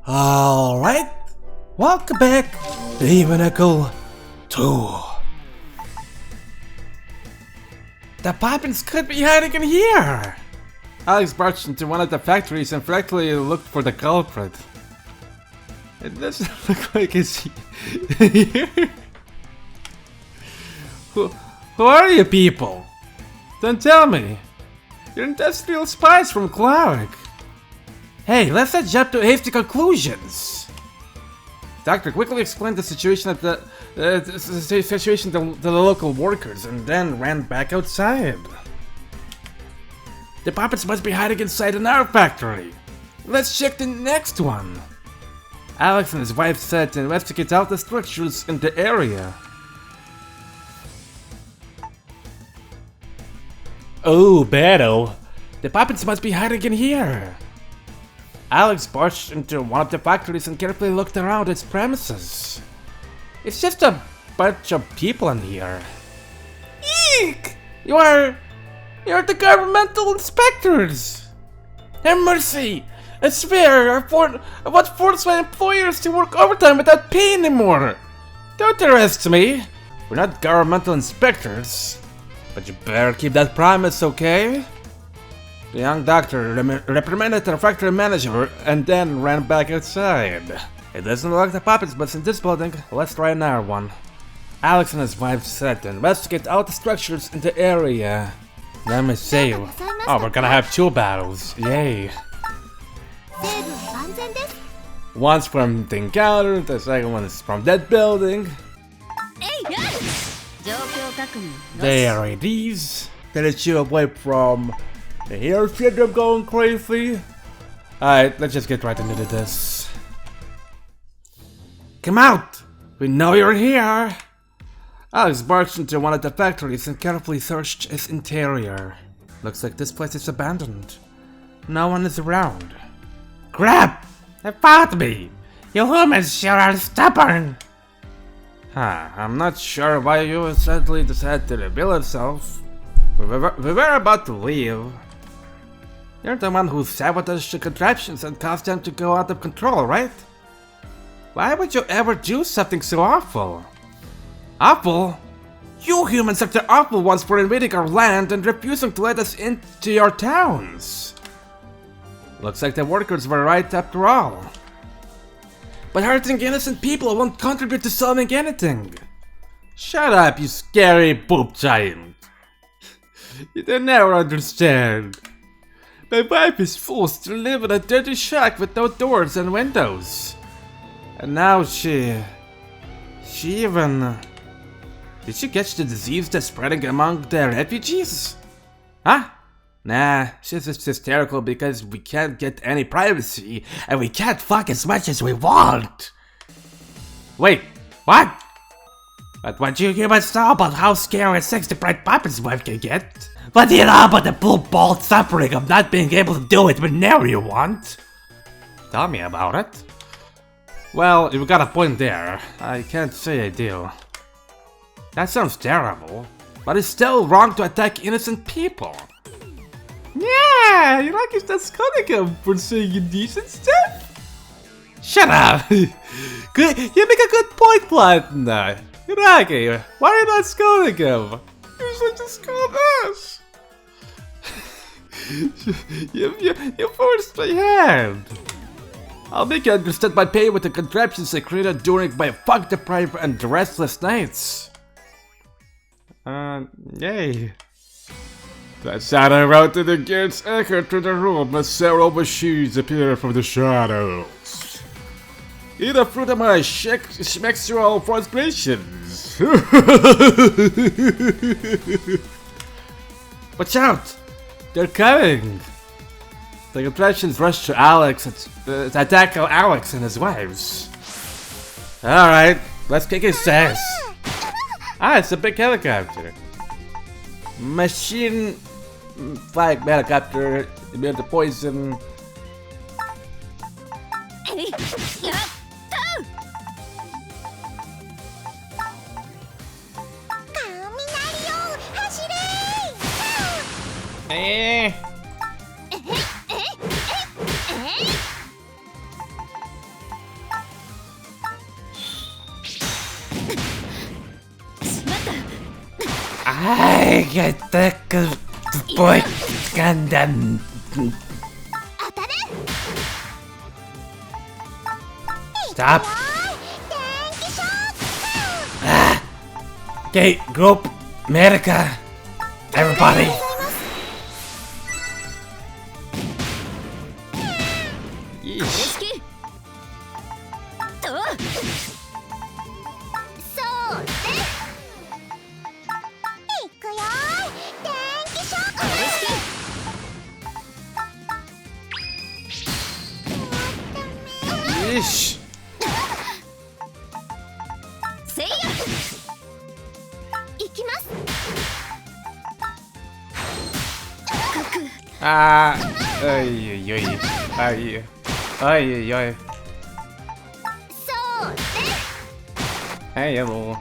Alright, welcome back to Evenicle 2. The puppets could be hiding in here! Alex barged into one of the factories and frantically looked for the culprit. It doesn't look like he's here. Who are you people? Don't tell me. You're industrial spies from Clark. Hey, let's not jump to hasty conclusions. Doctor quickly explained the situation to the local workers and then ran back outside. The puppets must be hiding inside an art factory. Let's check the next one. Alex and his wife said to investigate all the structures in the area. Oh, Beto. The puppets must be hiding in here. Alex barged into one of the factories and carefully looked around its premises. It's just a bunch of people in here. Eek! You're the governmental inspectors! Have mercy! I swear, I won't force my employers to work overtime without pay anymore! Don't arrest me! We're not governmental inspectors. But you better keep that promise, okay? The young doctor reprimanded the factory manager and then ran back outside. It doesn't look like the puppets, but in this building, let's try another one. Alex and his wife said to investigate all the structures in the area. Let me see. Oh, we're gonna have 2 battles. Yay. One's from the encounter, the second one is from that building. There it is. That you away from the hair syndrome going crazy. Alright, let's just get right into this. Come out! We know you're here! Alex barged into one of the factories and carefully searched its interior. Looks like this place is abandoned. No one is around. Crap! They found me! You humans sure are stubborn! I'm not sure why you suddenly decided to reveal yourself. We were about to leave. You're the one who sabotaged the contraptions and caused them to go out of control, right? Why would you ever do something so awful? Awful? You humans are the awful ones for invading our land and refusing to let us into your towns. Looks like the workers were right after all. But hurting innocent people won't contribute to solving anything. Shut up, you scary poop giant. You'll never understand. My wife is forced to live in a dirty shack with no doors and windows. And now she even... Did she catch the disease that's spreading among the refugees? Huh? Nah, she's just hysterical because we can't get any privacy and we can't fuck as much as we want. Wait, what? But what do you humans know about how scary a sexy bright puppet's wife can get? What do you know about the blue-balled suffering of not being able to do it whenever you want? Tell me about it. Well, you've got a point there. I can't say I do. That sounds terrible, but it's still wrong to attack innocent people. Yeah, you like that's kind for saying indecent stuff? Shut up! You make a good point, Platinum. Hiragi, why are you not scolding him? You should just scold us! you forced my hand! I'll make you understand my pain with the contraptions I created during my funk-deprived and restless nights. Yay. The shadow routed against echoed through the room as several machines appeared from the shadows. Either through them my sexual frustrations. Watch out! They're coming! The contraptions rushed to Alex to attack Alex and his wives. Alright, let's kick his ass. It's a big helicopter. Machine flag helicopter, immune to poison. I get the boy Gundam. Stop. Okay, group, America, everybody. Yeesh. Yeesh. Ay, ay, ay, ay, ay. Hey, hello.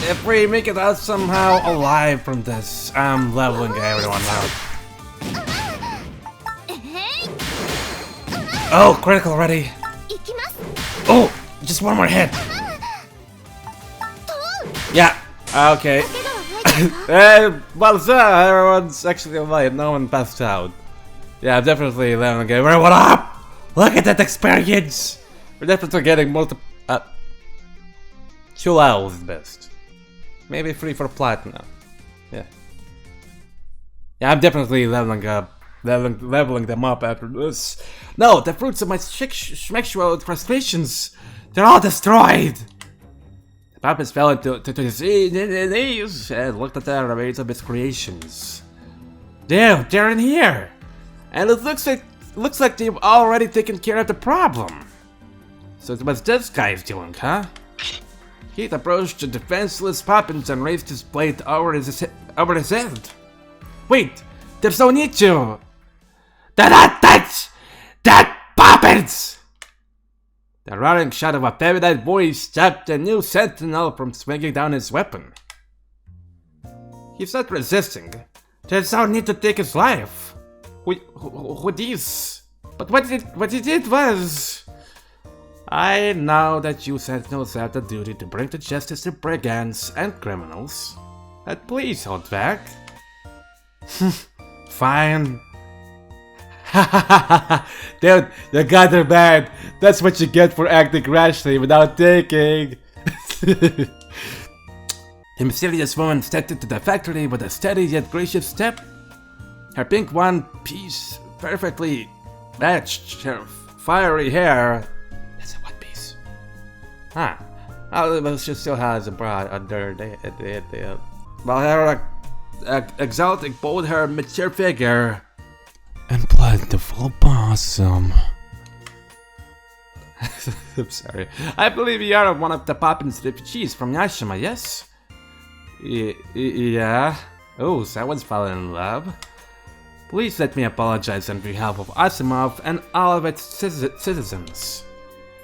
If we make it out somehow alive from this, I'm leveling everyone out. Oh, critical already. Oh, just one more hit. Yeah, okay. Well, so everyone's actually alive. No one passed out. Yeah, I'm definitely leveling everyone up. Look at that experience. We're definitely getting multiple. 2 levels is best. Maybe 3 for platinum. Yeah. Yeah, I'm definitely leveling up. Leveling them up after this. No, the fruits of my sexual frustrations, they're all destroyed. The puppets fell into his knees and looked at the remains of his creations. Damn, they're in here. And it looks like they've already taken care of the problem. So it was this guy's doing, huh? He approached the defenseless Poppins and raised his blade over his head. Wait, there's no need to! Do not touch that Poppins! The roaring shot of a feminine voice stopped the new sentinel from swinging down his weapon. He's not resisting. There's no need to take his life. Who these? But what he did was... I know that you sentinels have the duty to bring to justice the brigands and criminals. But please hold back. Fine. Dude, you got her bad. That's what you get for acting rashly without thinking. The mysterious woman stepped into the factory with a steady yet gracious step. Her pink one-piece perfectly matched her fiery hair. That's a one-piece. Huh. Oh, she still has a bra under the while her exalting bold her mature figure and plentiful blossom. I'm sorry. I believe you are one of the Poppins refugees from Yashima, yes? Yeah. Oh, someone's fallen in love. Please let me apologize on behalf of Asimov and all of its citizens.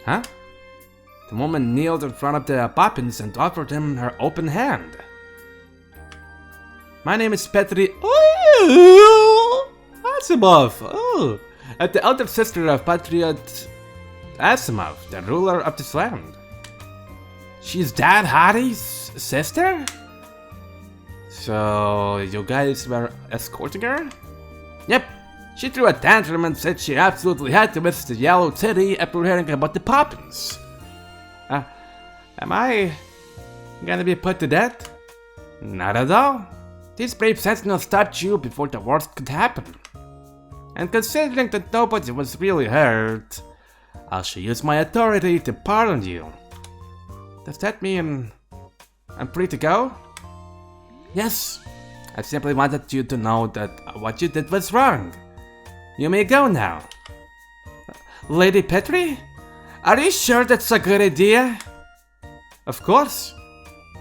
Huh? The woman kneeled in front of the Poppins and offered him her open hand. My name is Petri. Oh, Asimov. Oh, and the elder sister of Patriot Asimov, the ruler of this land. She's Dad Hardy's sister? So, you guys were escorting her? Yep. She threw a tantrum and said she absolutely had to miss the Yellow City after hearing about the Poppins. Am I gonna be put to death? Not at all. These brave sentinels stopped you before the worst could happen. And considering that nobody was really hurt, I shall use my authority to pardon you. Does that mean I'm free to go? Yes. I simply wanted you to know that what you did was wrong. You may go now. Lady Petri? Are you sure that's a good idea? Of course.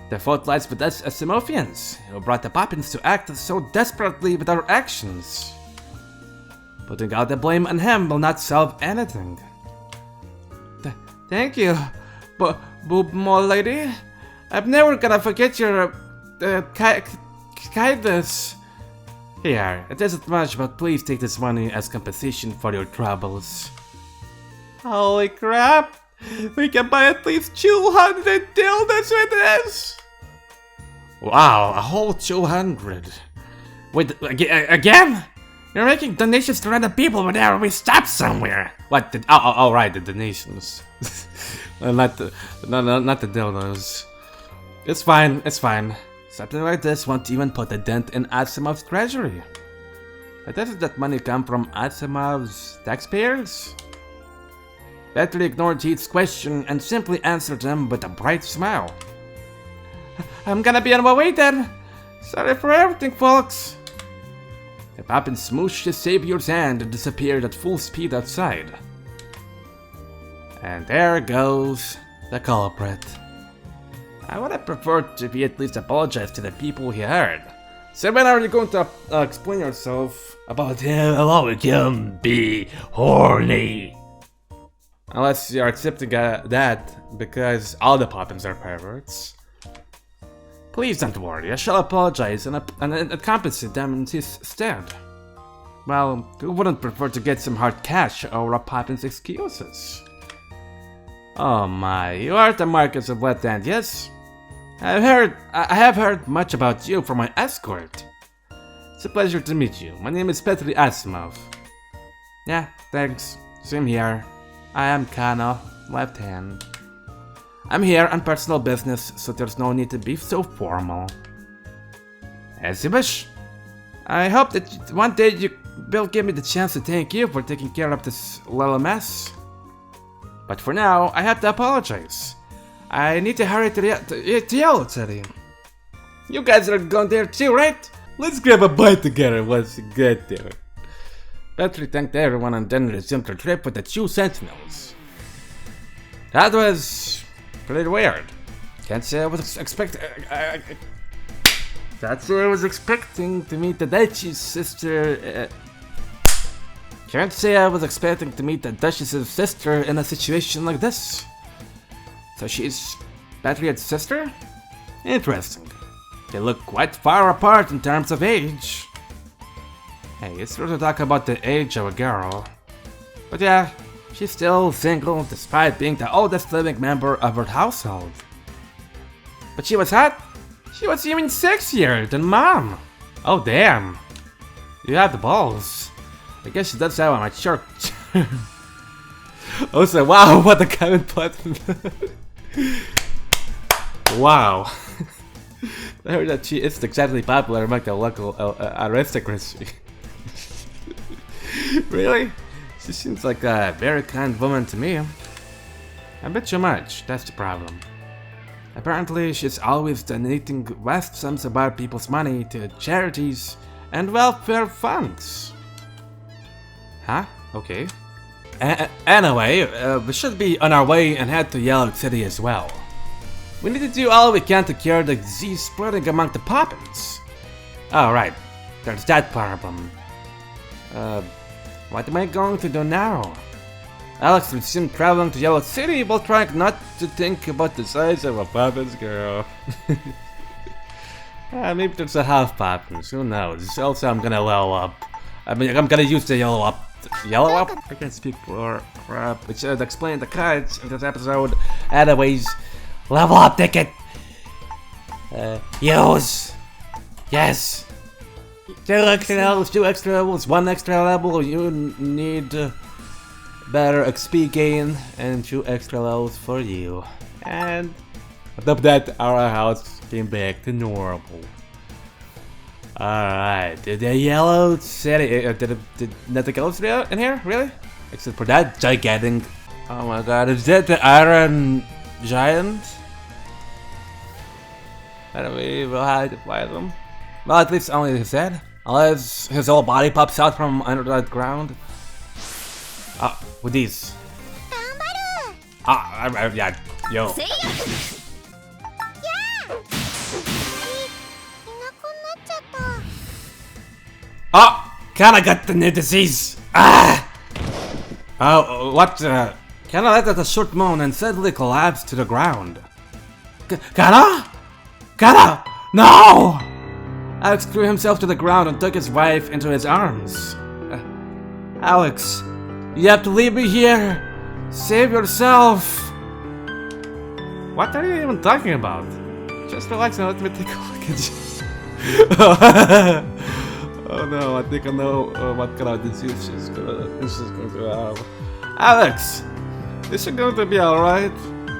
The fault lies with us Asimovians, who brought the Poppins to act so desperately with our actions. Putting all the blame on him will not solve anything. Thank you, Boob Mole Lady. I'm never gonna forget your kindness. Here, it isn't much, but please take this money as compensation for your troubles. Holy crap! We can buy at least 200 dildos with this! Wow, a whole 200. Wait, again? You're making donations to random people whenever we stop somewhere. What? Oh, right, the donations. not the dildos. It's fine, it's fine. Something like this won't even put a dent in Asimov's treasury. But doesn't that money come from Asimov's taxpayers? Petri ignored Heath's question and simply answered him with a bright smile. I'm gonna be on my way then. Sorry for everything, folks. The Poppin smooshed his savior's hand and disappeared at full speed outside. And there goes the culprit. I would have preferred to be at least apologize to the people he hurt. So when are you going to explain yourself about him? Hello, it can be horny. Unless you're accepting that because all the Poppins are perverts. Please don't worry, I shall apologize and compensate them in his stead. Well, who wouldn't prefer to get some hard cash over a Poppin's excuses? Oh my, you are the Marcus of Wetland, yes? I have heard much about you from my escort. It's a pleasure to meet you. My name is Petri Asimov. Yeah, thanks. Same here. I am Kano, left hand. I'm here on personal business, so there's no need to be so formal. As you wish. I hope that one day you will give me the chance to thank you for taking care of this little mess. But for now, I have to apologize. I need to hurry to Yellow City. You guys are going there too, right? Let's grab a bite together once you get there. Petri thanked everyone and then resumed their trip with the 2 sentinels. That was pretty weird. Can't say I was expecting to meet the Duchess's sister. Can't say I was expecting to meet the Duchess's sister in a situation like this. So she's Patriot's sister? Interesting. They look quite far apart in terms of age. Hey, it's true to talk about the age of a girl. But yeah, she's still single despite being the oldest living member of her household. But she was hot? She was even sexier than Mom! Oh damn! You have the balls. I guess she does have a mature... Also, wow, what a comment button! Wow. I heard that she isn't exactly popular among the local aristocracy. Really? She seems like a very kind woman to me. A bit too much, that's the problem. Apparently, she's always donating vast sums of our people's money to charities and welfare funds. Huh? Okay. Anyway, we should be on our way and head to Yellow City as well. We need to do all we can to cure the disease spreading among the Poppins. Oh, right. There's that problem. What am I going to do now? Alex resumed traveling to Yellow City while trying not to think about the size of a Poppins girl. Maybe there's a half Poppins, who knows? Also, I'm gonna level up. I mean, I'm gonna use the yellow up. Yellow up? I can't speak for crap. Which should explain the cards in this episode. Anyways, level up ticket! Use! Yes! 2 extra levels, 2 extra levels, 1 extra level. You need better XP gain and 2 extra levels for you. And on top of that, our house came back to normal. Alright, the Yellow City. Did nothing else in here? Really? Except for that gigantic. Oh my god, is that the Iron Giant? Anyway, we'll have to fight them. Well, at least only his head. Unless his whole body pops out from under that ground. With these. Yeah, yo. Kinda got the new disease. Oh, what? Kinda let out a short moan and suddenly collapsed to the ground. Kinda? No! Alex threw himself to the ground and took his wife into his arms. Alex, you have to leave me here. Save yourself. What are you even talking about? Just relax and let me take a look at you. Oh no, I think I know what kind of disease she's going to have. Alex, is she going to be alright?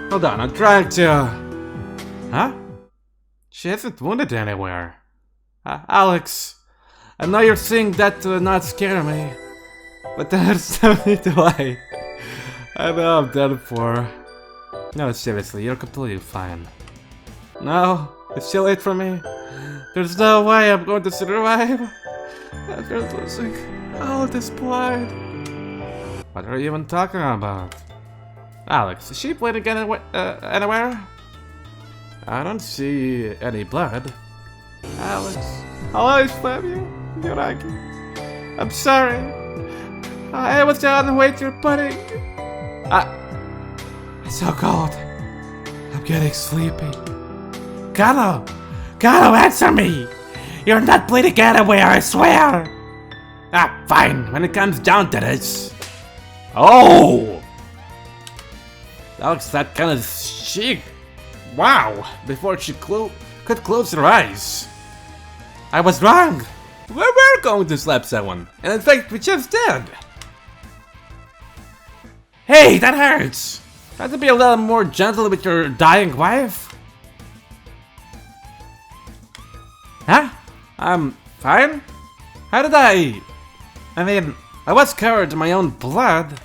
Hold on, I'm trying to... Huh? She isn't wounded anywhere. Alex, I know you're saying that to not scare me, but there's no need to lie. I know I'm done for. No, seriously, you're completely fine. No, it's too late for me. There's no way I'm going to survive after losing all of this blood. What are you even talking about? Alex, is she bleeding anywhere? I don't see any blood. Alex, I'll always love you. You're like... I'm sorry. I was on the way to your pudding. It's so cold. I'm getting sleepy. Carlo! Carlo, answer me! You're not bleeding anywhere, I swear! Fine, when it comes down to this. Oh! Alex, that kind of chic. Wow! Before she could close her eyes. I was wrong! We were going to slap someone, and in fact, we just did! Hey, that hurts! Try to be a little more gentle with your dying wife? Huh? I'm fine? How did I mean, I was covered in my own blood.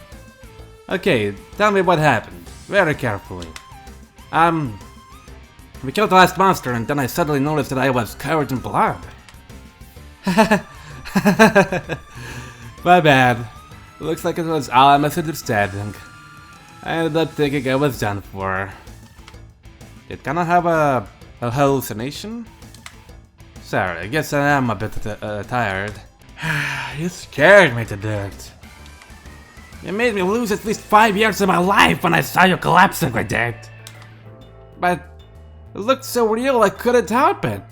Okay, tell me what happened, very carefully. We killed the last monster and then I suddenly noticed that I was covered in blood. My bad. Looks like it was all a misunderstanding. I ended up thinking I was done for. Did Kana have a hallucination? Sorry, I guess I am a bit tired. You scared me to death. You made me lose at least 5 years of my life when I saw you collapsing like that. But it looked so real I couldn't help it.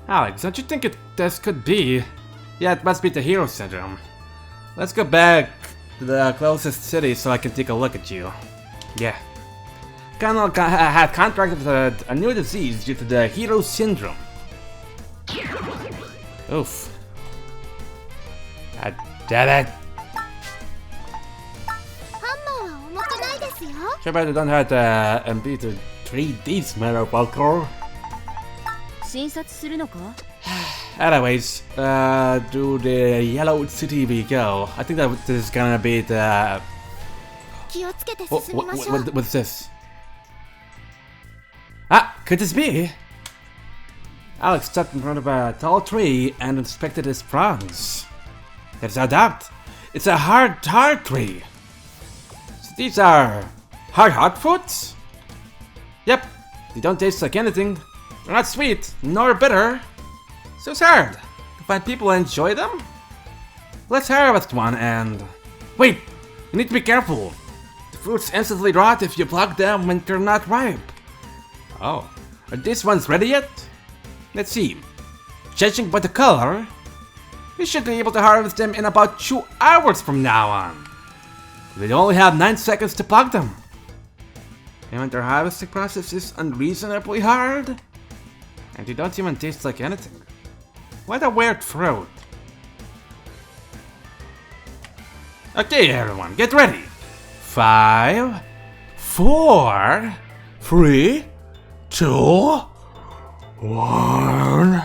Alex, don't you think this could be? Yeah, it must be the hero syndrome. Let's go back to the closest city so I can take a look at you. Yeah. Kana had contracted a new disease due to the hero syndrome. Oof. God damn it. Too bad I don't have the MP to treat these motherfucker. Anyways, to the yellow city we go. I think that this is gonna be the... What's this? Could this be? Alex stopped in front of a tall tree and inspected his prongs. There's no doubt. It's a hard tree. So these are hard fruits? Yep, they don't taste like anything. They're not sweet, nor bitter. So it's hard to find people who enjoy them. Let's harvest one and... Wait, you need to be careful. The fruits instantly rot if you pluck them when they're not ripe. Oh, are these ones ready yet? Let's see. Judging by the color, we should be able to harvest them in about 2 hours from now on. We only have 9 seconds to pluck them. And their harvesting process is unreasonably hard. And they don't even taste like anything. What a weird fruit. Okay, everyone, get ready. 5, 4, 3, 2, 1,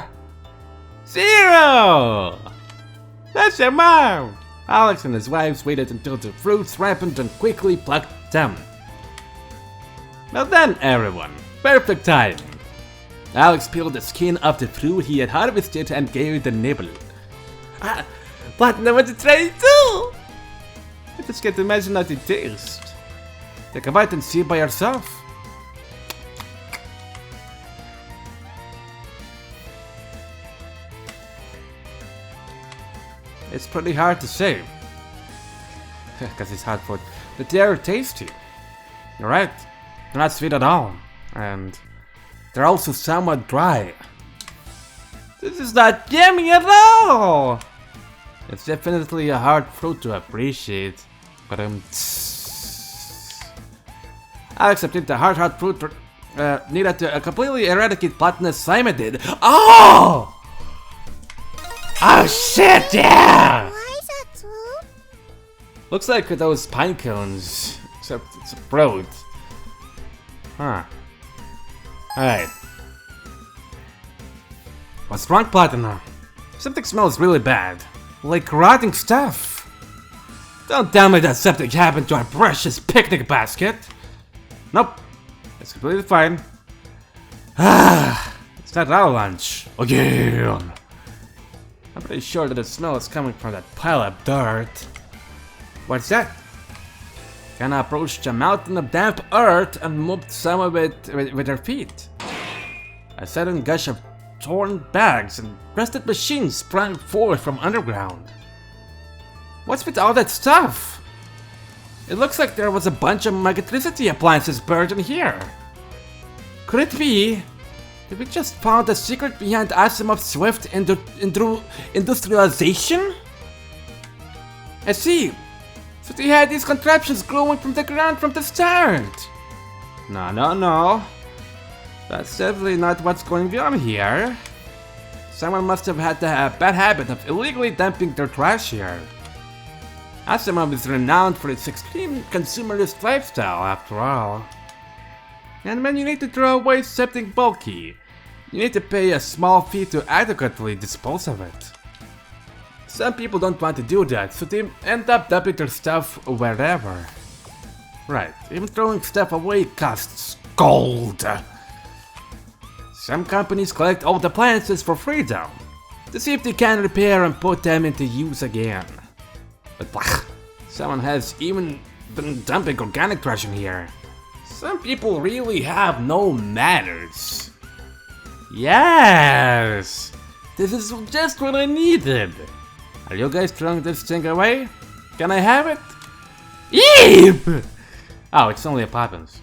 0! That's your mom! Alex and his wives waited until the fruits ripened and quickly plucked them. Well done, everyone. Perfect timing. Alex peeled the skin off the fruit he had harvested and gave it a nibble. But now want to try it too! I just can't imagine how it tastes. Take a bite and see by yourself. It's pretty hard to say. Because it's hard for it. But they are tasty. You're right. They're not sweet at all. And they're also somewhat dry. This is not yummy at all! It's definitely a hard fruit to appreciate, but Alex obtained the hard fruit needed to completely eradicate Platinum Simon did. Oh! Oh shit, yeah! Looks like those pine cones, except it's a fruit. Huh. Alright. What's wrong, Platinum? Something smells really bad. Like rotting stuff. Don't tell me that something happened to our precious picnic basket. Nope. It's completely fine. It's not our lunch. Again. I'm pretty sure that the smell is coming from that pile of dirt. What's that? Kinda approached a mountain of damp earth and moved some of it with her feet. A sudden gush of torn bags and rusted machines sprang forth from underground. What's with all that stuff? It looks like there was a bunch of electricity appliances buried in here. Could it be? Did we just found the secret behind Asimov's swift industrialization? I see. So they had these contraptions growing from the ground from the start. No. That's definitely not what's going on here. Someone must have had the bad habit of illegally dumping their trash here. Asimov is renowned for its extreme consumerist lifestyle, after all. And when you need to throw away something bulky, you need to pay a small fee to adequately dispose of it. Some people don't want to do that, so they end up dumping their stuff wherever. Right, even throwing stuff away costs gold. Some companies collect old appliances for free though, to see if they can repair and put them into use again. But someone has even been dumping organic trash in here. Some people really have no manners. Yes! This is just what I needed. Are you guys throwing this thing away? Can I have it? Eep! Oh, it's only a Poppins.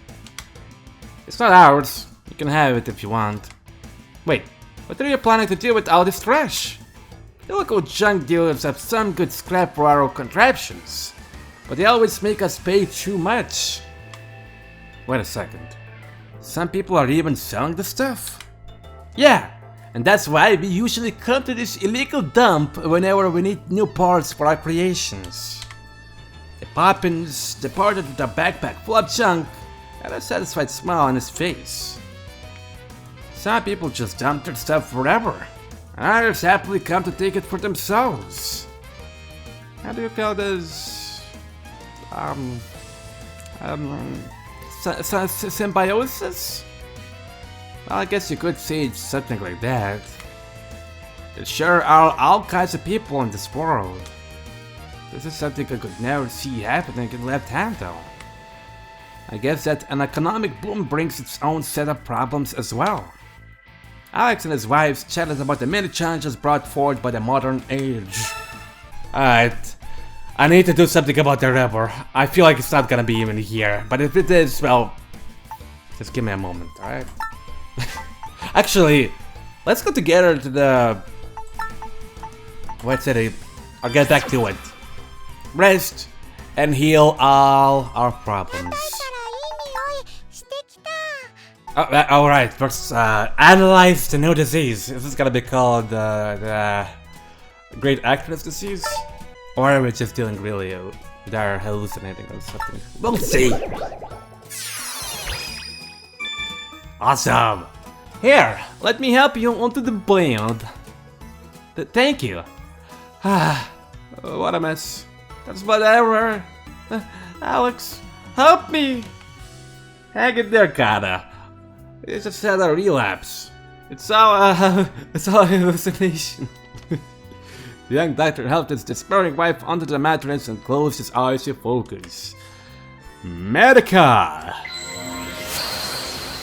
It's not ours. You can have it if you want. Wait, what are you planning to do with all this trash? The local junk dealers have some good scrap for our contraptions, but they always make us pay too much. Wait a second. Some people are even selling the stuff? Yeah, and that's why we usually come to this illegal dump whenever we need new parts for our creations. The Poppins departed with a backpack full of junk and a satisfied smile on his face. Some people just dump their stuff wherever, and others happily come to take it for themselves. How do you call this? Symbiosis? Well, I guess you could say it's something like that. There sure are all kinds of people in this world. This is something I could never see happening in Left Hand though. I guess that an economic boom brings its own set of problems as well. Alex and his wives chatted about the many challenges brought forward by the modern age. Alright, I need to do something about the river. I feel like it's not gonna be even here, but if it is, well, just give me a moment, alright? Actually, let's go together to the... What city? I'll get back to it. Rest and heal all our problems. Alright, first analyze the new disease. Is this gonna be called the Great Actress Disease? Or are we just dealing really with our hallucinating or something? We'll see! Awesome! Here, let me help you onto the build. Thank you. What a mess. That's whatever. Alex, help me! Hang in there, Kana. It's just had a relapse. It's all hallucination. The young doctor helped his despairing wife onto the mattress and closed his eyes to focus. Medica!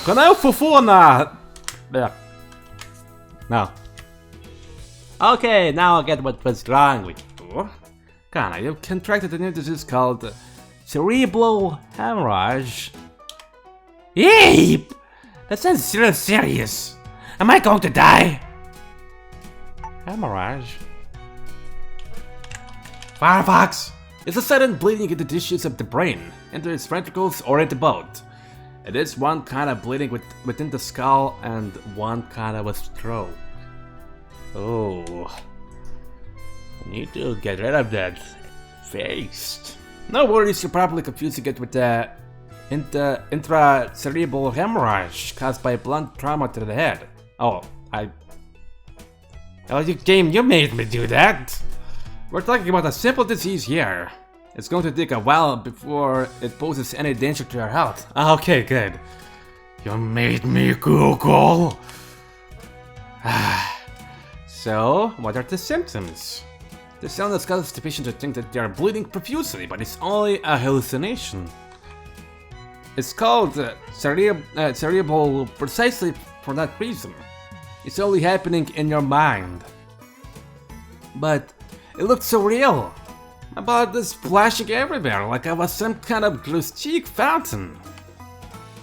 Kan eu fofona? There. No. Okay, now I'll get what was wrong with you. Kana, you've contracted a new disease called cerebral hemorrhage. Yeep! That sounds serious. Am I going to die? Hemorrhage. Firefox! It's a sudden bleeding in the tissues of the brain, into its ventricles or into both. It is one kind of bleeding within the skull and one kind of a stroke. Oh. I need to get rid of that face. No worries, you're probably confusing it with the intracerebral hemorrhage caused by blunt trauma to the head. Oh, you made me do that! We're talking about a simple disease here. It's going to take a while before it poses any danger to your health. Okay, good. You made me Google! So, what are the symptoms? The sound causes the patient to think that they are bleeding profusely, but it's only a hallucination. It's called cerebral precisely for that reason. It's only happening in your mind. But it looks so real. My blood is splashing everywhere, like I was some kind of grotesque fountain.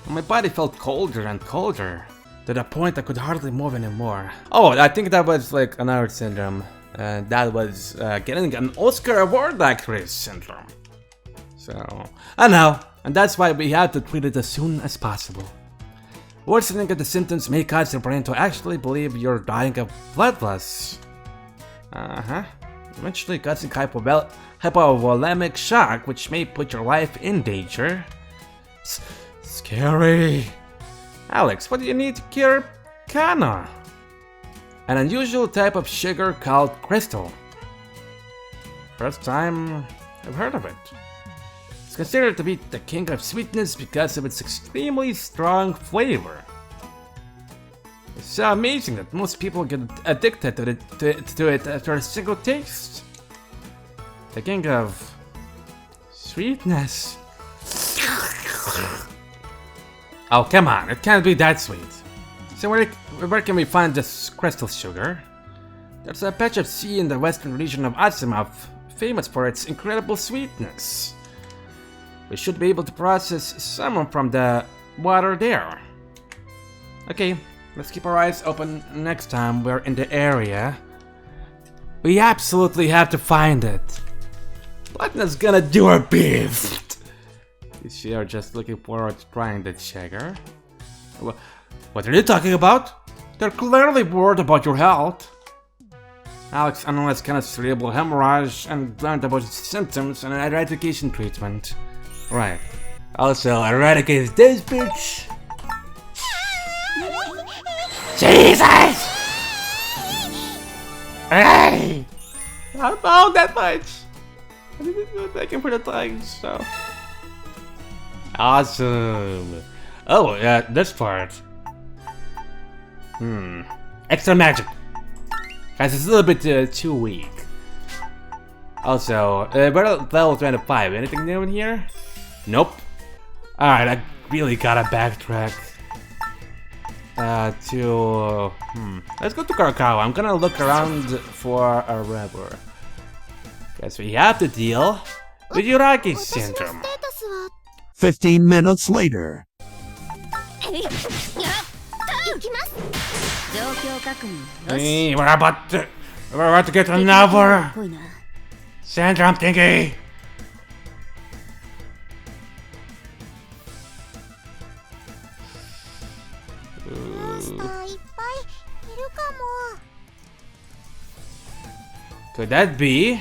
And my body felt colder and colder, to the point I could hardly move anymore. Oh, I think that was like another syndrome. That was getting an Oscar award actress syndrome. So, I know, and that's why we have to treat it as soon as possible. Worsening of the symptoms may cause your brain to actually believe you're dying of blood loss. Eventually causing hypovolemic shock, which may put your life in danger. Scary. Alex, what do you need to cure Kana? An unusual type of sugar called crystal. First time I've heard of it. It's considered to be the king of sweetness because of its extremely strong flavor. It's so amazing that most people get addicted to it after a single taste. The king of sweetness. Oh, come on, it can't be that sweet. So where can we find this crystal sugar? There's a patch of sea in the western region of Asimov, famous for its incredible sweetness. We should be able to process some from the water there. Okay, let's keep our eyes open next time we're in the area. We absolutely have to find it. Platina's gonna do her best. Is she just looking forward to trying that sugar? What are you talking about? They're clearly worried about your health. Alex analyzed Kana's cerebral hemorrhage and learned about its symptoms and an eradication treatment. Right. Also, eradicate this bitch. Jesus! Hey! Not about that much. I didn't do it for the times, so. Awesome. Oh, yeah, this part. Extra magic. Guys, it's a little bit too weak. Also, we're at level 25. Anything new in here? Nope. Alright, I really gotta backtrack. Let's go to Karakawa. I'm gonna look around for a river. Guess we have to deal with Yuragi syndrome. 15 minutes later. Hey, we're about to get another syndrome thingy. Could that be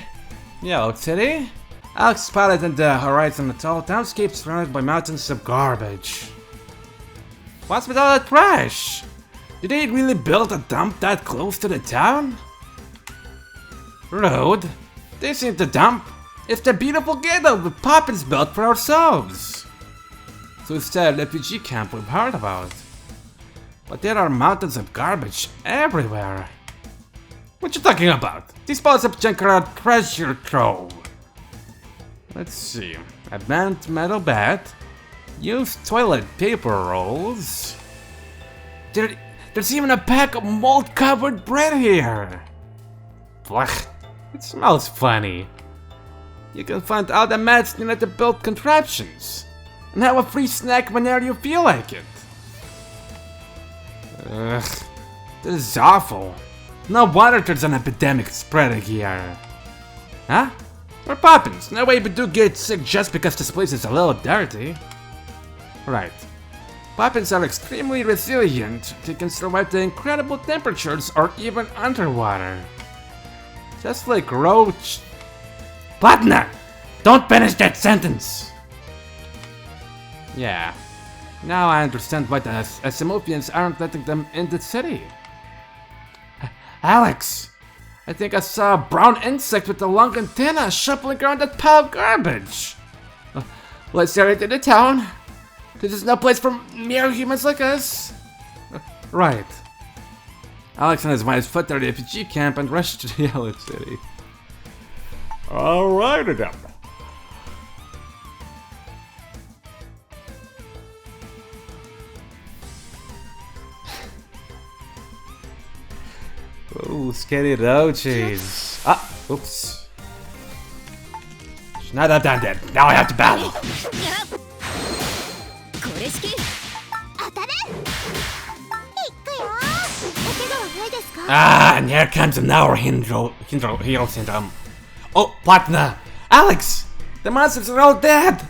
Yellow City? Alex spotted in the horizon a tall townscape surrounded by mountains of garbage. What's with all that trash? Did they really build a dump that close to the town? Rude. This ain't the dump. It's the beautiful ghetto the Poppins built for ourselves. So it's that refugee camp we've heard about. But there are mountains of garbage everywhere. What you talking about? These balls of junk are a treasure trove. Let's see. A bent metal bat. Used toilet paper rolls. There's even a pack of mold-covered bread here. Blech. It smells funny. You can find all the mats needed to build contraptions. And have a free snack whenever you feel like it. Ugh. This is awful. No wonder there's an epidemic spreading here. Huh? We're Poppins. No way we do get sick just because this place is a little dirty. Right. Poppins are extremely resilient. They can survive the incredible temperatures or even underwater. Just like roach. Partner! Don't finish that sentence! Yeah. Now I understand why the Asimovians aren't letting them in the city. Alex! I think I saw a brown insect with a long antenna shuffling around that pile of garbage. Let's get into the town. This is no place for mere humans like us. Right. Alex and his wife fled their refugee camp and rushed to the Yellow City. Alrighty then. Ooh, scary roaches. Ah, oops. Now that I'm dead, now I have to battle. Ah, and here comes another hero syndrome. Oh, Platna! Alex! The monsters are all dead!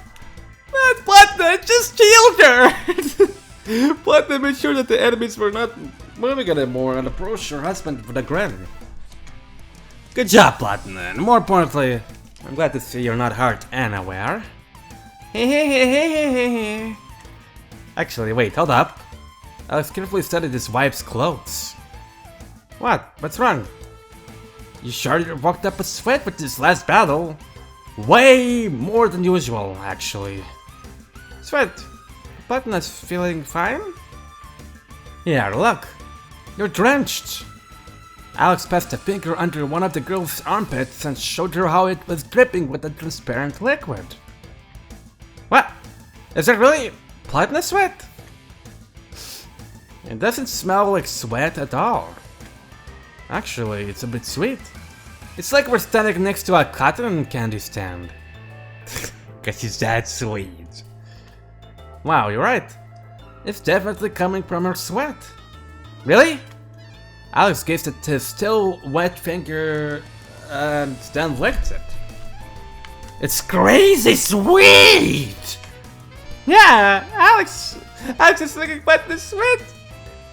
Not Platna, just killed her! Platna made sure that the enemies were not moving anymore and approached her husband with a grin. Good job, Platna, and more importantly, I'm glad to see you're not hurt anywhere. Actually, wait, hold up. Alex carefully studied his wife's clothes. What? What's wrong? You sure you walked up a sweat with this last battle? Way more than usual, actually. Sweat, Platna's feeling fine? Yeah, look. You're drenched. Alex passed a finger under one of the girl's armpits and showed her how it was dripping with a transparent liquid. What? Is it really Platna sweat? It doesn't smell like sweat at all. Actually, it's a bit sweet. It's like we're standing next to a cotton candy stand. Cause it's that sweet. Wow, you're right. It's definitely coming from her sweat. Really? Alex gazed at his still wet finger and then licked it. It's crazy sweet! Yeah, Alex is licking Platna's sweat.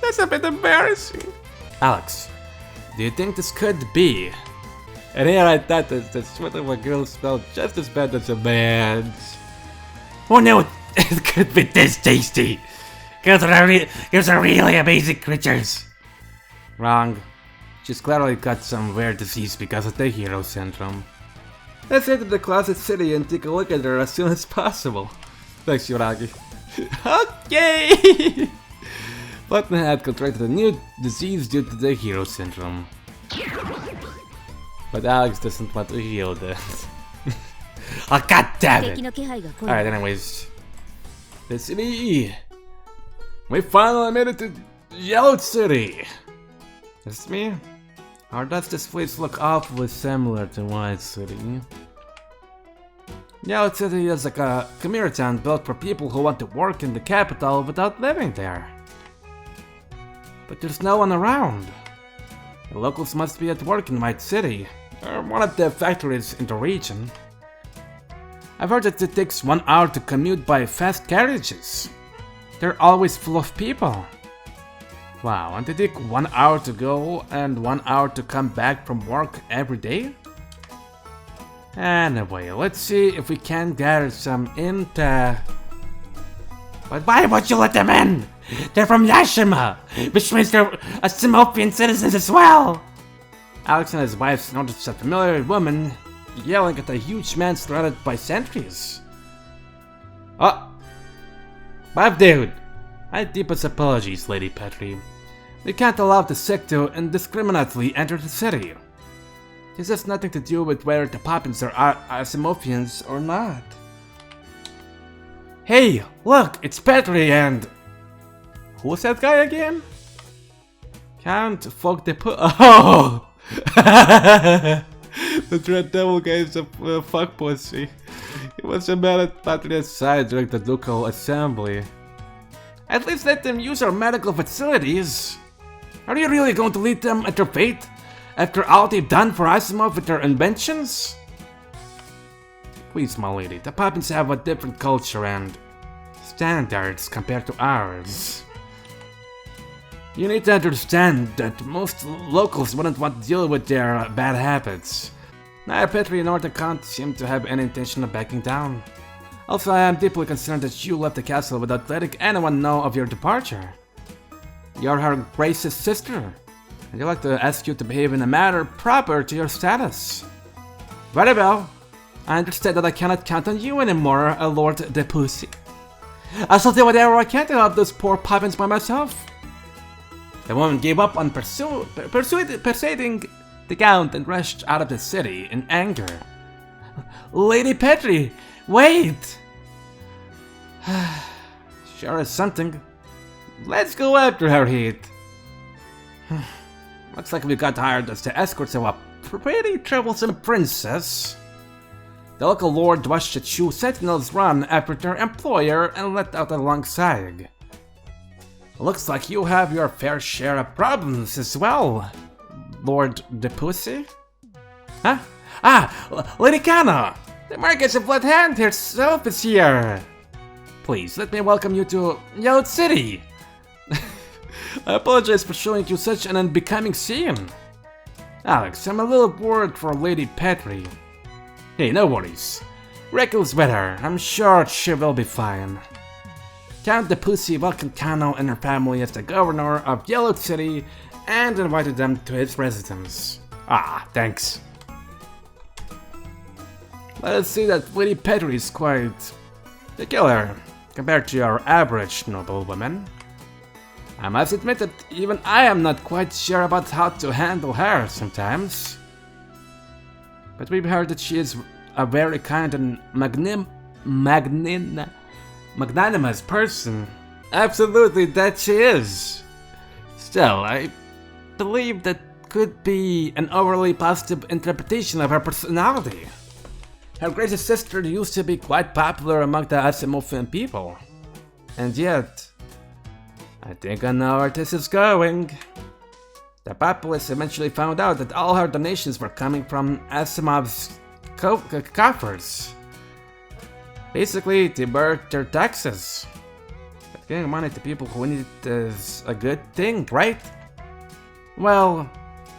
That's a bit embarrassing. Alex, do you think this could be? And here I thought that the sweat of a girl smelled just as bad as a man's. Oh no, it could be this tasty. Girls are really amazing creatures. Wrong. She's clearly got some rare disease because of the hero syndrome. Let's head to the Closet City and take a look at her as soon as possible. Thanks, Yuragi. Okay! Platna had contracted a new disease due to the hero syndrome. But Alex doesn't want to heal that. Oh, god damn it! Alright, anyways. The city! We finally made it to Yellow City! Is it me? Or does this place look awfully similar to White City? Yellow City is like a commuter town built for people who want to work in the capital without living there. But there's no one around. The locals must be at work in White City, or one of the factories in the region. I've heard that it takes 1 hour to commute by fast carriages. They're always full of people. Wow, and they take 1 hour to go and 1 hour to come back from work every day? Anyway, let's see if we can gather some intel. But why won't you let them in? They're from Yashima, which means they're Asimovian citizens as well! Alex and his wife noticed a familiar woman yelling at a huge man surrounded by sentries. Oh! Bob dude! My deepest apologies, Lady Petri. We can't allow the sick to indiscriminately enter the city. This has nothing to do with whether the Poppins are Asimovians or not. Hey, look, it's Petri and... Who's that guy again? Can't fuck the Oh! The Red Devil guy is a fuck pussy. He was a man at Petri's side during the local assembly. At least let them use our medical facilities. Are you really going to lead them at their fate? After all they've done for Asimov with their inventions? Please, my lady, the Poppins have a different culture and standards compared to ours. You need to understand that most locals wouldn't want to deal with their bad habits. Neither Petri nor the Count seem to have any intention of backing down. Also, I am deeply concerned that you left the castle without letting anyone know of your departure. You're Her Grace's sister, and I'd like to ask you to behave in a manner proper to your status. Very well. I understand that I cannot count on you anymore, Lord de Pussy. I shall do whatever I can to help those poor Poppins by myself. The woman gave up on persuading the Count and rushed out of the city in anger. Lady Petri, wait! Sure is something. Let's go after her, Heat. Looks like we got hired as the escorts of a pretty troublesome princess. The local lord watched the two sentinels run after their employer and let out a long sigh. Looks like you have your fair share of problems as well, Lord de Pussy. Huh? Ah, Lady Kana! The Marquess of Blood Hand herself is here! Please, let me welcome you to Yellow City! I apologize for showing you such an unbecoming scene. Alex, I'm a little worried for Lady Petri. Hey, no worries. Reckles with her. I'm sure she will be fine. Count de Pussy welcomed Kano and her family as the governor of Yellow City and invited them to his residence. Ah, thanks. Let us see that Lady Petri is quite the killer compared to your average noblewoman. I must admit that even I am not quite sure about how to handle her sometimes. But we've heard that she is a very kind and magnanimous person. Absolutely, that she is. Still, I believe that could be an overly positive interpretation of her personality. Her Grace's sister used to be quite popular among the Asimovian people. And yet, I think I know where this is going. The populace eventually found out that all her donations were coming from Asimov's coffers. Basically, they burnt their taxes. But giving money to people who need it is a good thing, right? Well,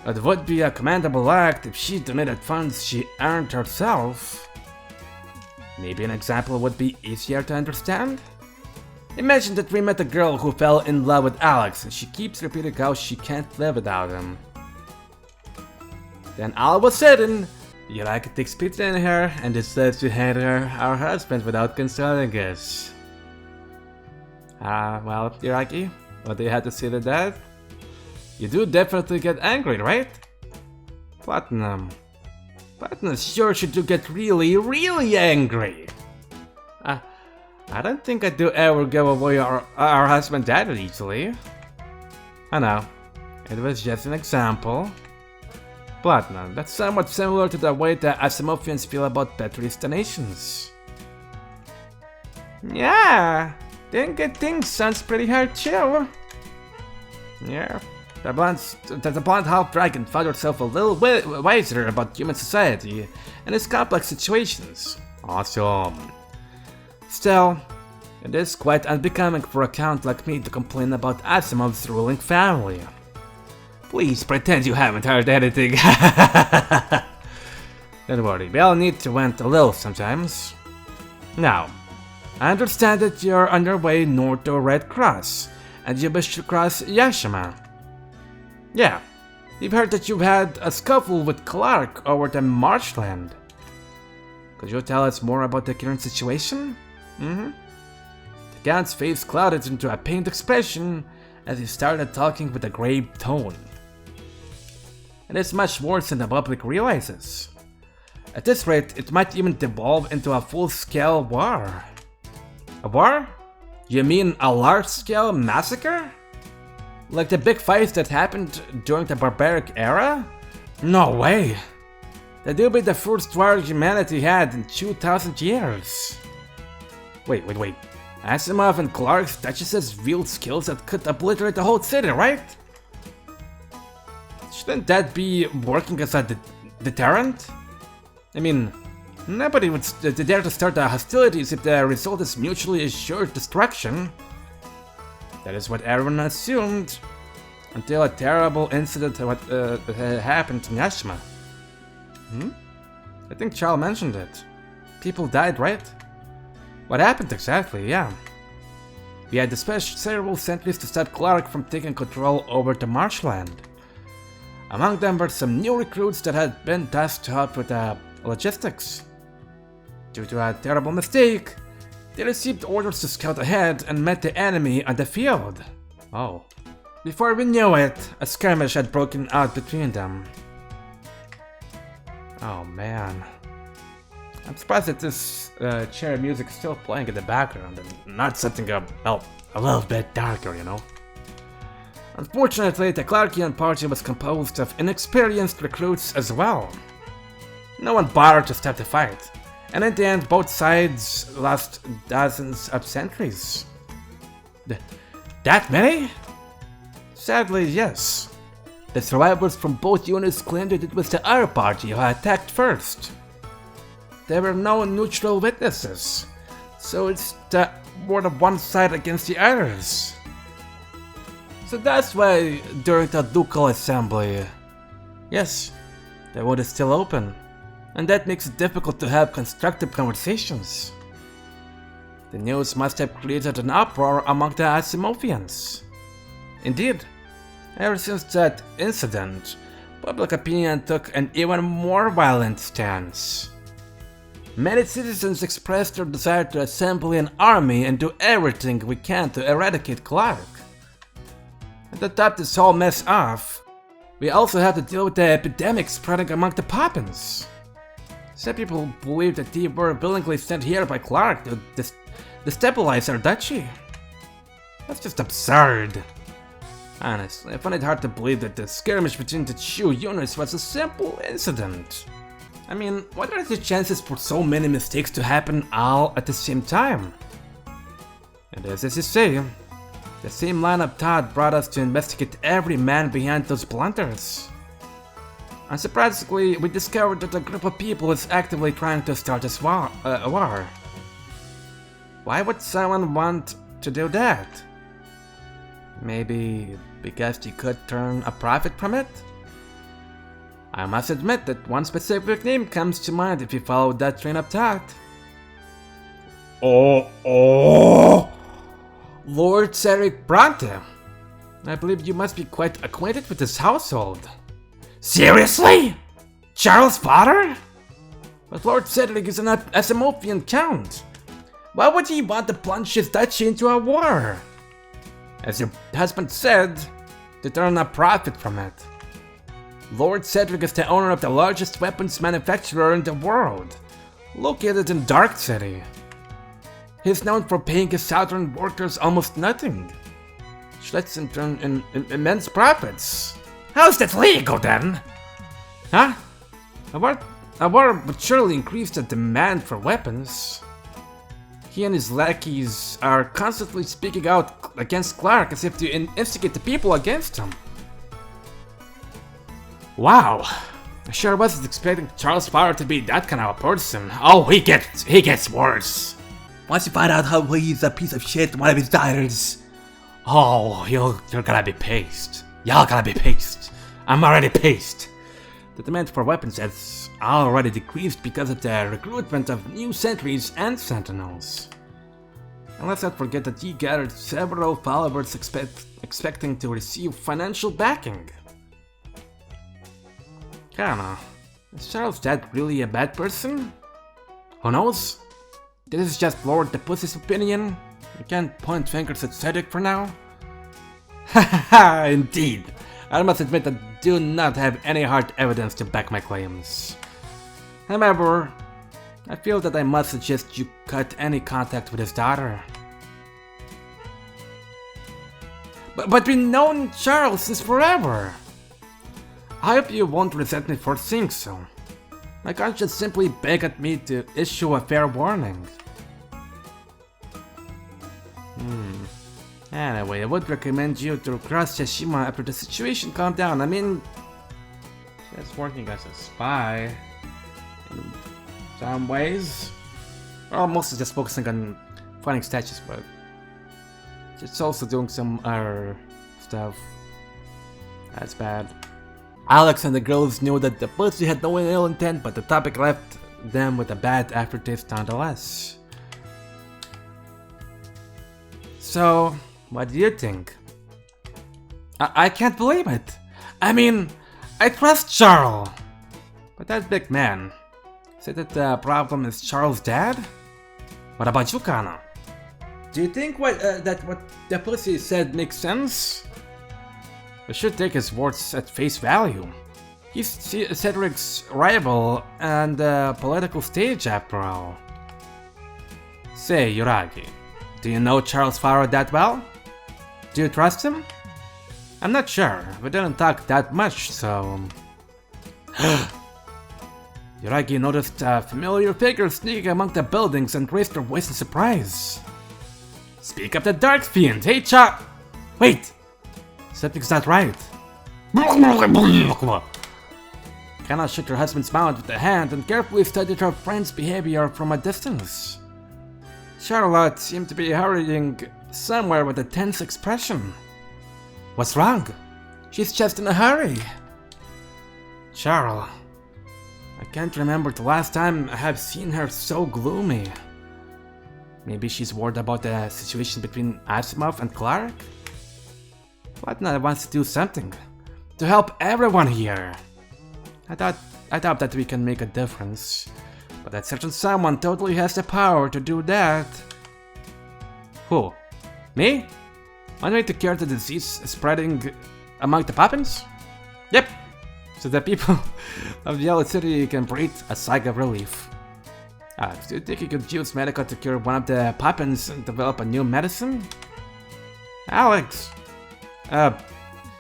it would be a commendable act if she donated funds she earned herself. Maybe an example would be easier to understand? Imagine that we met a girl who fell in love with Alex and she keeps repeating how she can't live without him. Then all of a sudden, Yuraki takes pity in her and decides to hand her our husband without consulting us. Well, Yuraki, what do you have to say to that? You do definitely get angry, right? Platinum sure should do get really angry. I don't think I do ever give away our husband that easily. I know, it was just an example. Platinum, that's somewhat similar to the way the Asimovians feel about Petri's donations. Yeah, didn't get things sounds pretty hard too. Yeah, the blonde half-dragon found herself a little wiser about human society and its complex situations. Awesome. Still, it is quite unbecoming for a count like me to complain about Asimov's ruling family. Please pretend you haven't heard anything. Don't worry, we all need to vent a little sometimes. Now, I understand that you're on your way north to Red Cross, and you wish to cross Yashima. Yeah, we've heard that you've had a scuffle with Clark over the marshland. Could you tell us more about the current situation? The Count's face clouded into a pained expression as he started talking with a grave tone. It is much worse than the public realizes. At this rate, it might even devolve into a full-scale war. A war? You mean a large-scale massacre? Like the big fights that happened during the barbaric era? No way! That will be the first war humanity had in 2000 years. Wait. Asimov and Clark's Duchess's real skills that could obliterate the whole city, right? Shouldn't that be working as a deterrent? I mean, nobody would dare to start the hostilities if the result is mutually assured destruction. That is what everyone assumed, until a terrible incident happened in Yashima. I think Charles mentioned it. People died, right? What happened exactly? Yeah. We had dispatched several sentries to stop Clark from taking control over the marshland. Among them were some new recruits that had been tasked to help with logistics. Due to a terrible mistake, they received orders to scout ahead and met the enemy on the field. Oh. Before we knew it, a skirmish had broken out between them. Oh man. I'm surprised that this chair music is still playing in the background and not something a little bit darker, you know? Unfortunately, the Clarkian party was composed of inexperienced recruits as well. No one bothered to stop the fight, and in the end both sides lost dozens of sentries. That many? Sadly, yes. The survivors from both units claimed that it was the other party who attacked first. There were no neutral witnesses, so it's more than one side against the others. So that's why during the ducal assembly, yes, the wood is still open, and that makes it difficult to have constructive conversations. The news must have created an uproar among the Asimovians. Indeed, ever since that incident, public opinion took an even more violent stance. Many citizens expressed their desire to assemble an army and do everything we can to eradicate Clark. And to top this whole mess off, we also have to deal with the epidemic spreading among the Poppins. Some people believe that they were willingly sent here by Clark to destabilize our duchy. That's just absurd. Honestly, I find it hard to believe that the skirmish between the two units was a simple incident. I mean, what are the chances for so many mistakes to happen all at the same time? And as you say, the same line of thought brought us to investigate every man behind those blunders. Unsurprisingly, we discovered that a group of people was actively trying to start a war. Why would someone want to do that? Maybe because they could turn a profit from it? I must admit that one specific name comes to mind if you follow that train of thought. Lord Cedric Bronte. I believe you must be quite acquainted with his household. Seriously? Charles' father? But Lord Cedric is an Asimovian count. Why would he want to plunge his duchy into a war? As your husband said, to turn a profit from it. Lord Cedric is the owner of the largest weapons manufacturer in the world, located in Dark City. He is known for paying his southern workers almost nothing, which lets him turn in immense profits. How is that legal then? Huh? A war would surely increase the demand for weapons. He and his lackeys are constantly speaking out against Clark as if to instigate the people against him. Wow, I sure wasn't expecting Charles' father to be that kind of a person. Oh, he gets worse. Once you find out how he's a piece of shit, one of his daughters, oh, you're gonna be pissed. Y'all gonna be pissed. I'm already pissed. The demand for weapons has already decreased because of the recruitment of new sentries and sentinels. And let's not forget that he gathered several followers expecting to receive financial backing. Kinda. Is Charles that really a bad person? Who knows? This is just Lord the Pussy's opinion. We can't point fingers at Cedric for now. Hahaha, indeed. I must admit that I do not have any hard evidence to back my claims. However, I feel that I must suggest you cut any contact with his daughter. But we've known Charles since forever. I hope you won't resent me for saying so. My conscience simply begged me to issue a fair warning. Anyway, I would recommend you to cross Yashima after the situation calmed down. I mean, She's working as a spy in some ways. Well, mostly just focusing on finding statues, but she's also doing some other stuff. That's bad. Alex and the girls knew that the Pochui had no ill intent, but the topic left them with a bad aftertaste nonetheless. So, what do you think? I can't believe it. I mean, I trust Charles, but that big man said that the problem is Charles' dad? What about you, Kana? Do you think what the Pochui said makes sense? We should take his words at face value. He's Cedric's rival and political stage after all. Say, Yuragi, do you know Charles Farrow that well? Do you trust him? I'm not sure, we didn't talk that much, so... Yuragi noticed a familiar figure sneaking among the buildings and raised her voice in surprise. Speak up the Dark Fiend, hey Wait! Something's not right. Kana shook her husband's mouth with a hand and carefully studied her friend's behavior from a distance. Charlotte seemed to be hurrying somewhere with a tense expression. What's wrong? She's just in a hurry. Charles, I can't remember the last time I have seen her so gloomy. Maybe she's worried about the situation between Asimov and Clark? Whatnot wants to do something to help everyone here. I doubt that we can make a difference, but that certain someone totally has the power to do that. Who? Me? One way to cure the disease spreading among the Poppins? Yep. So the people of Yellow City can breathe a sigh of relief. Do you think you could use Evenicle to cure one of the Poppins and develop a new medicine? Alex!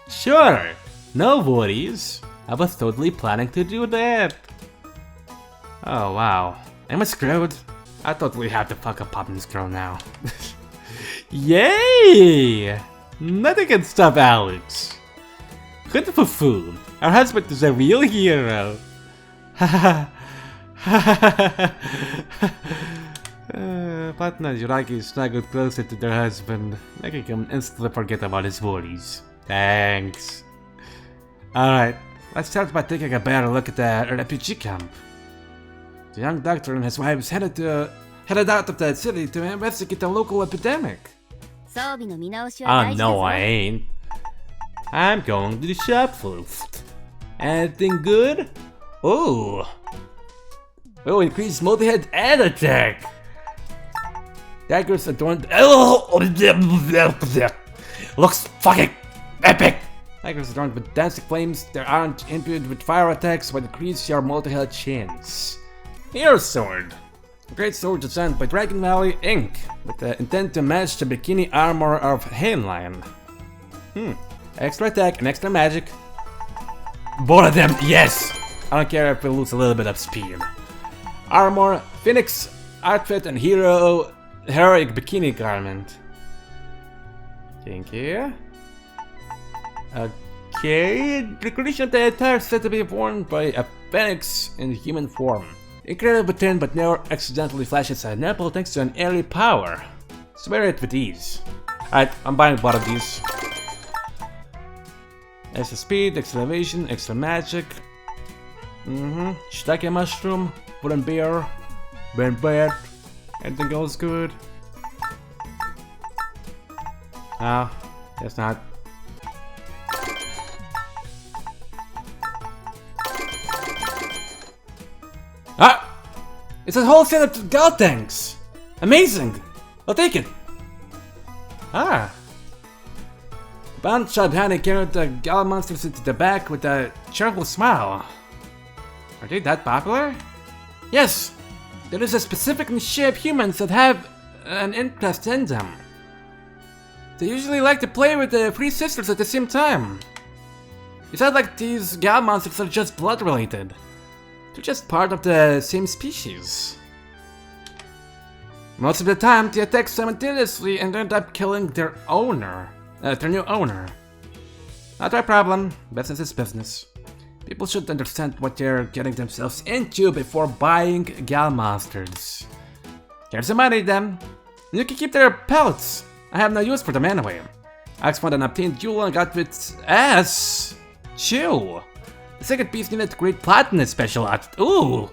Sure! No worries. I was totally planning to do that. Oh wow. Am I screwed? I totally have to fuck a Poppins girl now. Yay! Nothing can stop Alex. Good for food. Our husband is a real hero. Partner Yuragi snuggled closer to their husband, making him instantly forget about his worries. Thanks. Alright, let's start by taking a better look at the refugee camp. The young doctor and his wife headed out of the city to investigate the local epidemic. Oh no, I ain't. I'm going to the shop first. Anything good? Oh, increased multi-head and attack. Daggers adorned. Looks fucking epic. Daggers adorned with dancing flames. They aren't imbued with fire attacks, but increase your multi-head chance. Hero sword. A great sword designed by Dragon Valley Inc. with the intent to match the bikini armor of Hainline. Extra attack and extra magic. Both of them, yes! I don't care if we lose a little bit of speed. Armor, Phoenix outfit, and heroic bikini garment. Thank you. Okay, the creation of the attire is said to be worn by a phoenix in human form. Incredibly thin but never accidentally flashes a nipple thanks to an airy power. Swear it with ease. Alright, I'm buying both of these. Extra speed, extra elevation, extra magic. Shiitake mushroom, wooden bear, burn bread. Everything goes good. Ah, guess not. Ah! It's a whole set of gal tanks! Amazing! I'll take it! Ah! Bound shot Hanny carried the gal monsters into the back with a cheerful smile. Are they that popular? Yes! There is a specific niche of humans that have an interest in them. They usually like to play with the three sisters at the same time. It's not like these gal monsters are just blood related. They're just part of the same species. Most of the time, they attack simultaneously and end up killing their owner. Their new owner. Not our problem. Business is business. People should understand what they're getting themselves into before buying gal monsters. Here's some money then. You can keep their pellets. I have no use for them anyway. I just want an obtained jewel and got with S. Chew. The second piece needed great platinum special art. Ooh.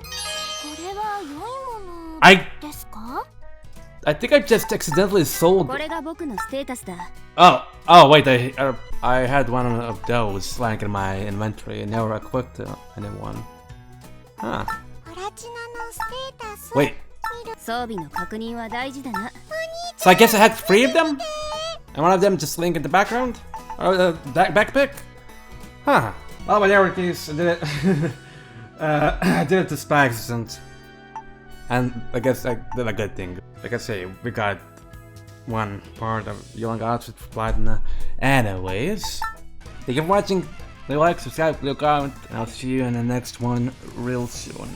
I think I just accidentally sold. Oh wait, I had one of those lying in my inventory and never equipped anyone. Huh. Wait. So I guess I had 3 of them? And one of them just laying in the background? Or the backpack? Huh. Well, whatever it is, I did it. I did it to by accident. And I guess I did a good thing. Like I say, we got one part of young outfit for platinum. Anyways, thank you for watching. Leave a like, subscribe, leave a comment, and I'll see you in the next one real soon.